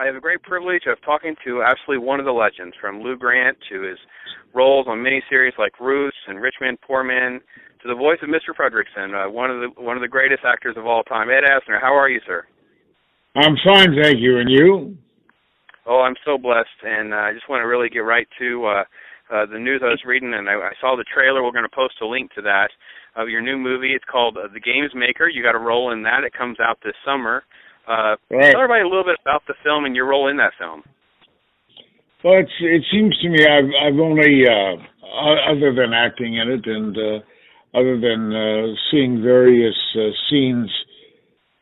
I have the great privilege of talking to absolutely one of the legends, from Lou Grant to his roles on miniseries like Roots and Richmond, Poor Men, to the voice of Mr. Fredrickson, one of the greatest actors of all time. Ed Asner, how are you, sir? I'm fine, thank you. And you? Oh, I'm so blessed, and I just want to really get right to the news I was reading, and I saw the trailer. We're going to post a link to that, of your new movie. It's called The Games Maker. You got a role in that. It comes out this summer. Right. Tell everybody a little bit about the film and your role in that film. Well, it seems to me I've only, other than acting in it and other than seeing various scenes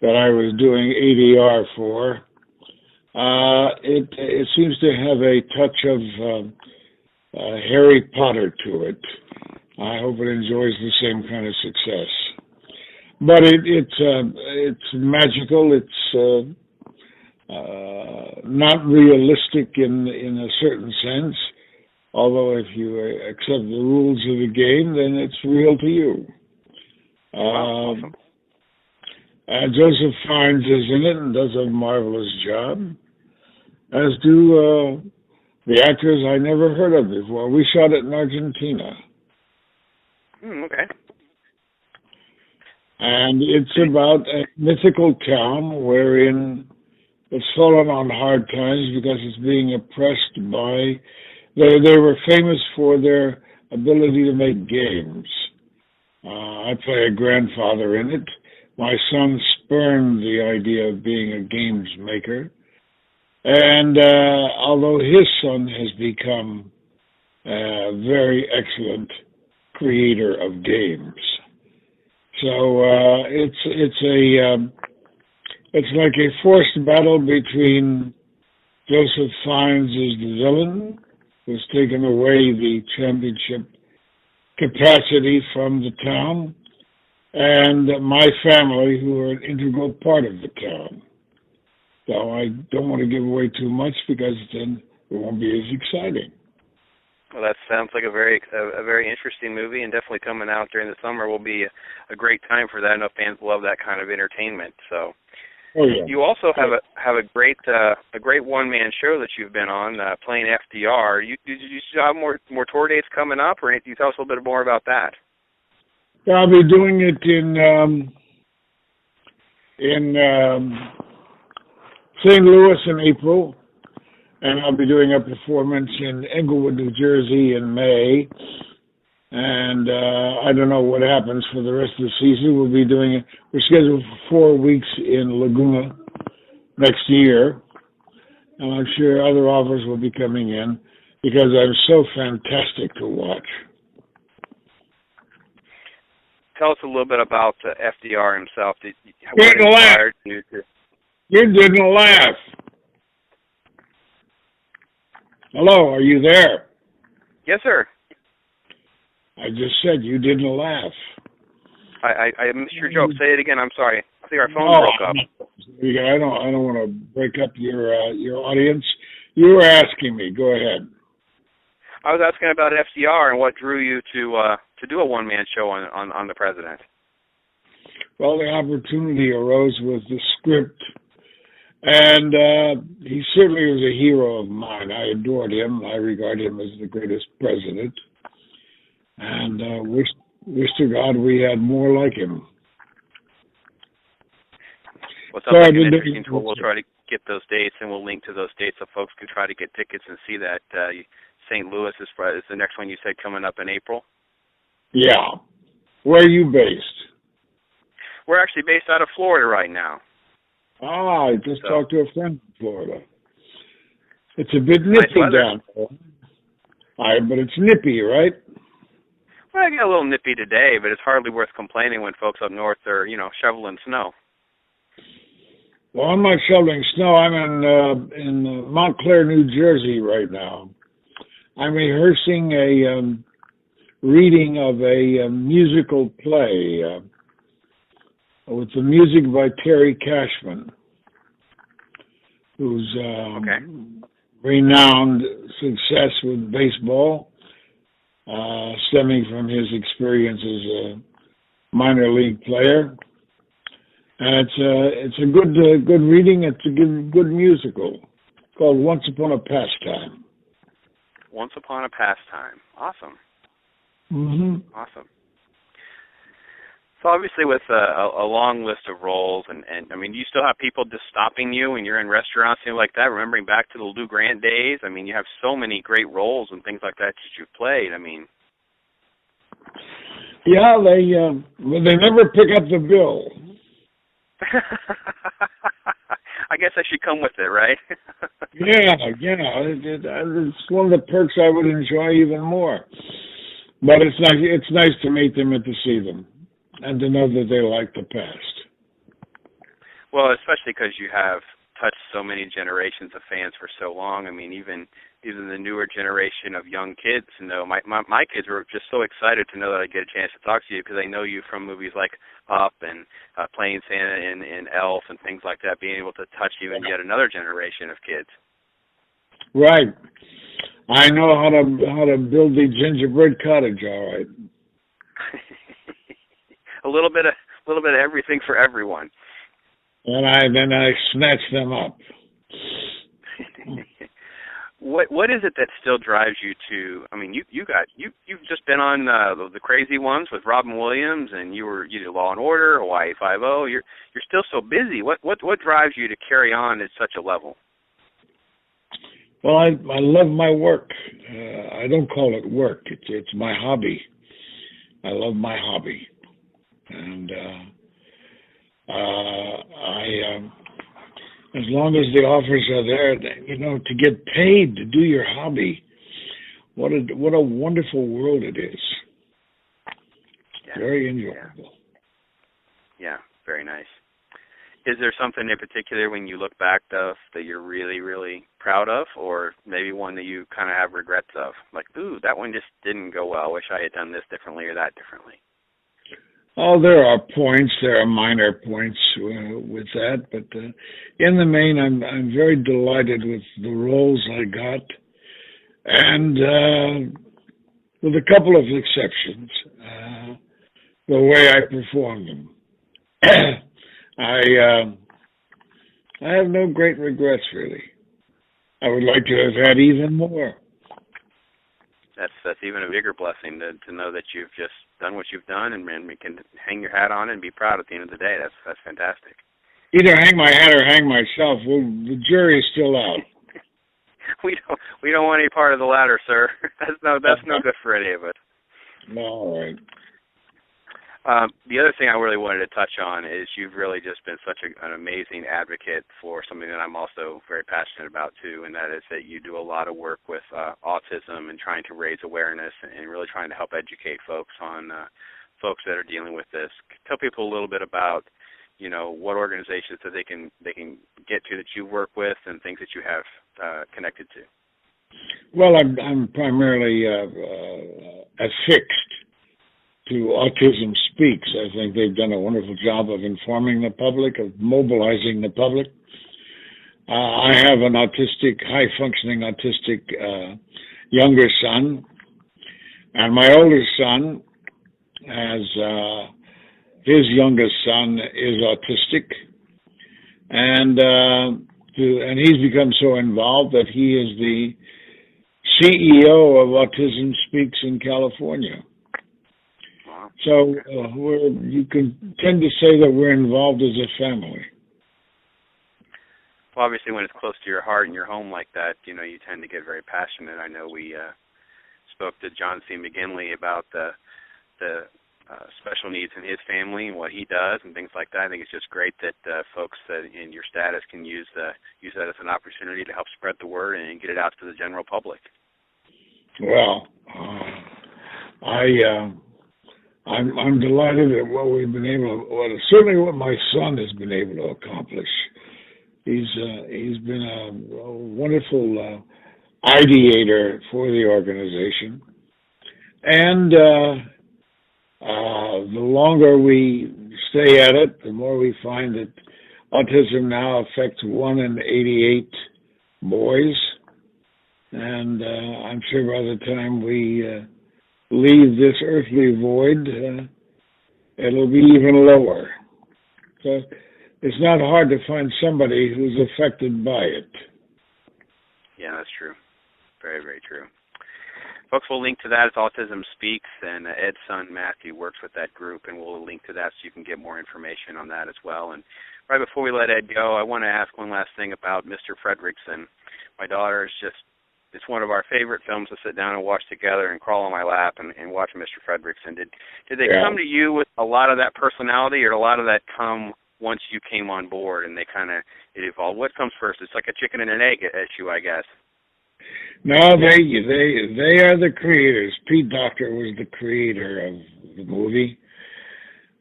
that I was doing ADR for, it seems to have a touch of Harry Potter to it. I hope it enjoys the same kind of success. But it's magical. It's not realistic in a certain sense. Although if you accept the rules of the game, then it's real to you. Awesome. Joseph Fiennes is in it and does a marvelous job, as do the actors I never heard of before. We shot it in Argentina. Okay. And it's about a mythical town wherein it's fallen on hard times because it's being oppressed by... They were famous for their ability to make games. I play a grandfather in it. My son spurned the idea of being a games maker. And although his son has become a very excellent creator of games. So it's like a forced battle between Joseph Fiennes as the villain, who's taken away the championship capacity from the town, and my family, who are an integral part of the town. So I don't want to give away too much because then it won't be as exciting. Well, that sounds like a very interesting movie, and definitely coming out during the summer will be a great time for that. I know fans love that kind of entertainment. So, oh, yeah. You also have a great one-man show that you've been on, playing FDR. You still have more tour dates coming up, or can you tell us a little bit more about that? Yeah, I'll be doing it in St. Louis in April. And I'll be doing a performance in Englewood, New Jersey in May. And I don't know what happens for the rest of the season. We're scheduled for 4 weeks in Laguna next year. And I'm sure other offers will be coming in because I'm so fantastic to watch. Tell us a little bit about FDR himself. You didn't laugh. Hello, are you there? Yes, sir. I just said you didn't laugh. I missed your joke. Say it again. I'm sorry. I think our phone broke up. I don't want to break up your audience. You were asking me. Go ahead. I was asking about FDR and what drew you to do a one-man show on the president. Well, the opportunity arose with the script. And he certainly was a hero of mine. I adored him. I regard him as the greatest president. And wish to God we had more like him. Well, it sounds like an interesting tool. We'll try to get those dates, and we'll link to those dates so folks can try to get tickets and see that. St. Louis is the next one you said coming up in April? Yeah. Where are you based? We're actually based out of Florida right now. I just talked to a friend in Florida. It's a bit nippy down there. But it's nippy, right? Well, I get a little nippy today, but it's hardly worth complaining when folks up north are, shoveling snow. Well, I'm not shoveling snow. I'm in Montclair, New Jersey right now. I'm rehearsing a reading of a musical play with the music by Terry Cashman, who's renowned success with baseball, stemming from his experience as a minor league player. And it's a good reading. It's a good musical. called Once Upon a Pastime. Once Upon a Pastime. Awesome. Awesome. So obviously with a long list of roles, and I mean, do you still have people just stopping you when you're in restaurants, things like that, remembering back to the Lou Grant days? I mean, you have so many great roles and things like that you've played. I mean. Yeah, they never pick up the bill. I guess I should come with it, right? Yeah. It's one of the perks I would enjoy even more. But it's nice to meet them and to see them, and to know that they like the past. Well, especially because you have touched so many generations of fans for so long. I mean, even the newer generation of young kids, you know, my kids were just so excited to know that I get a chance to talk to you because they know you from movies like Up and Playing Santa and Elf and things like that, being able to touch even yet another generation of kids. Right. I know how to build the gingerbread cottage, all right. a little bit of everything for everyone. And then I snatch them up. What is it that still drives you to? I mean, you've just been on the crazy ones with Robin Williams, and you did Law and Order, Hawaii Five-0. You're still so busy. What drives you to carry on at such a level? Well, I love my work. I don't call it work. It's my hobby. I love my hobby, and as long as the offers are there, you know, to get paid to do your hobby, what a wonderful world it is. Yeah. Very enjoyable. Yeah, very nice. Is there something in particular when you look back, Duff, that you're really, really proud of, or maybe one that you kind of have regrets of? Like, ooh, that one just didn't go well. I wish I had done this differently or that differently. Oh, there are points. There are minor points with that, but in the main, I'm very delighted with the roles I got, and with a couple of exceptions, the way I performed them. I have no great regrets, really. I would like to have had even more. That's even a bigger blessing to know that you've just done what you've done, and we can hang your hat on it and be proud at the end of the day. That's fantastic. Either hang my hat or hang myself. Well, the jury is still out. We don't want any part of the latter, sir. That's no good for any of us. No, all right. The other thing I really wanted to touch on is you've really just been such an amazing advocate for something that I'm also very passionate about too, and that is that you do a lot of work with autism and trying to raise awareness and really trying to help educate folks on folks that are dealing with this. Tell people a little bit about, you know, what organizations that they can get to that you work with and things that you have connected to. Well, I'm primarily affixed to Autism Speaks. I think they've done a wonderful job of informing the public, of mobilizing the public. I have an high-functioning autistic younger son, and my oldest son his youngest son is autistic, and he's become so involved that he is the CEO of Autism Speaks in California. So you can tend to say that we're involved as a family. Well, obviously, when it's close to your heart and your home like that, you know, you tend to get very passionate. I know we spoke to John C. McGinley about the special needs in his family and what he does and things like that. I think it's just great that folks in your status can use that as an opportunity to help spread the word and get it out to the general public. Well, I'm delighted at what we've been certainly what my son has been able to accomplish. He's been a wonderful ideator for the organization, and the longer we stay at it, the more we find that autism now affects 1 in 88 boys, and I'm sure by the time we leave this earthly void, it'll be even lower. So it's not hard to find somebody who's affected by it. Yeah, that's true. Very, very true. Folks, we'll link to that. It's Autism Speaks, and Ed's son, Matthew, works with that group, and we'll link to that so you can get more information on that as well. And right before we let Ed go, I want to ask one last thing about Mr. Fredrickson. My daughter is just, it's one of our favorite films to sit down and watch together and crawl on my lap and watch Mr. Fredrickson. Did they come to you with a lot of that personality, or did a lot of that come once you came on board and they kind of, it evolved? What comes first? It's like a chicken and an egg issue, I guess. No, they are the creators. Pete Docter was the creator of the movie,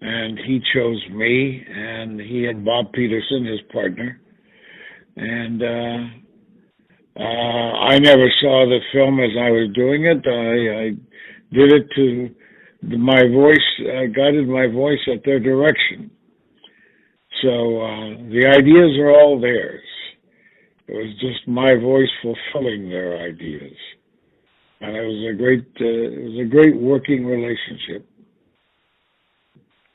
and he chose me, and he and Bob Peterson, his partner. And I never saw the film as I was doing it. I did it to my voice, guided my voice at their direction. So the ideas are all theirs. It was just my voice fulfilling their ideas, and it was a great working relationship.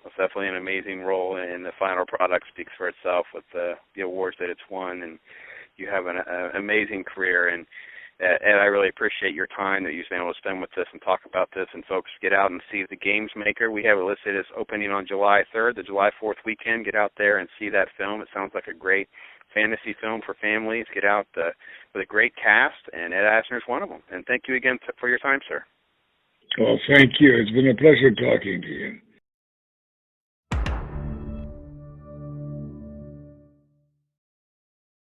It's definitely an amazing role, and the final product speaks for itself with the awards that it's won, and you have an amazing career. And Ed, I really appreciate your time that you've been able to spend with us and talk about this. And folks, get out and see The Games Maker. We have it listed as opening on July 3rd, the July 4th weekend. Get out there and see that film. It sounds like a great fantasy film for families. Get out with a great cast, and Ed Asner is one of them. And thank you again for your time, sir. Well, thank you. It's been a pleasure talking to you.